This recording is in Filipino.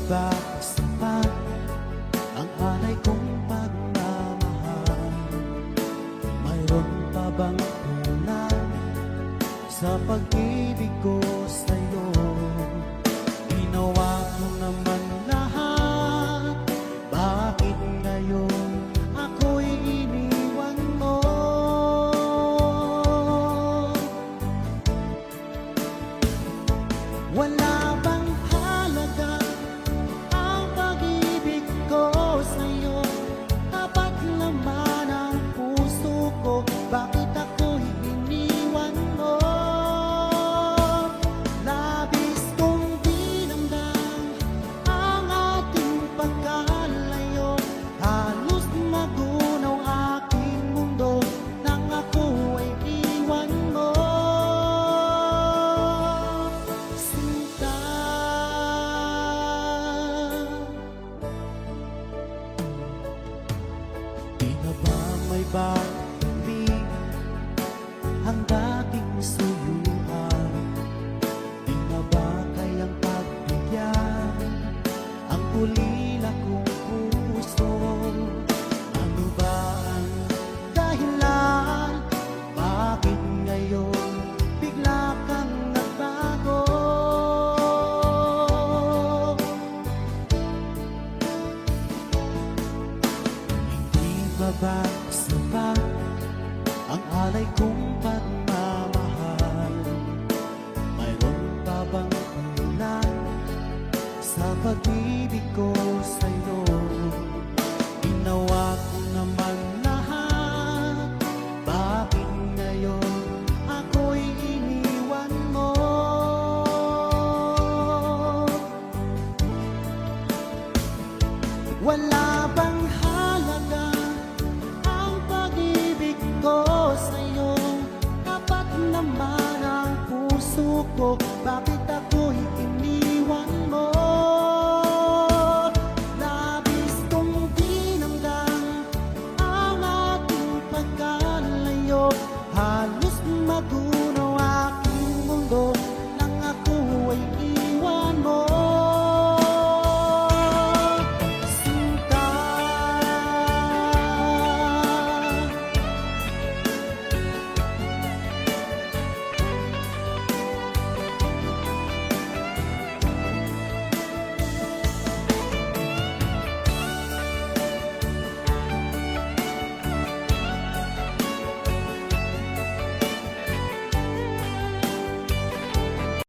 ba sapat ang alay kong pagmamahal? Mayroon pa bang kulang sa pag-ibig ko sa'yo? Ginawa ko naman lahat, bakit ngayon ako'y iniwan mo? Wala bang halaga ang pag-ibig ko sa'yo? Tapat naman ang puso ko, bakit ako'y iniwan mo? Labis kong dinamdam ang ating pagkalayo, halos magunaw aking mundo nang ako ay iwan mo. Sinta, di na ba may babalik ang dating suyuan? Di na ba kayang pagbigyan ang ulila kong puso? Ano ba ang dahilan? Bakit ngayon bigla kang nagbago? Hindi ba sapat ang alay kong pagmamahal? Mayroon pa bang kulang sa pag-ibig ko sa'yo? Ginawa ko naman lahat, bakit ngayon ako'y iniwan mo? Wala bang halaga ang pag-ibig ko sa'yo? Tapat naman ang puso ko, bakit ako'y iniwan?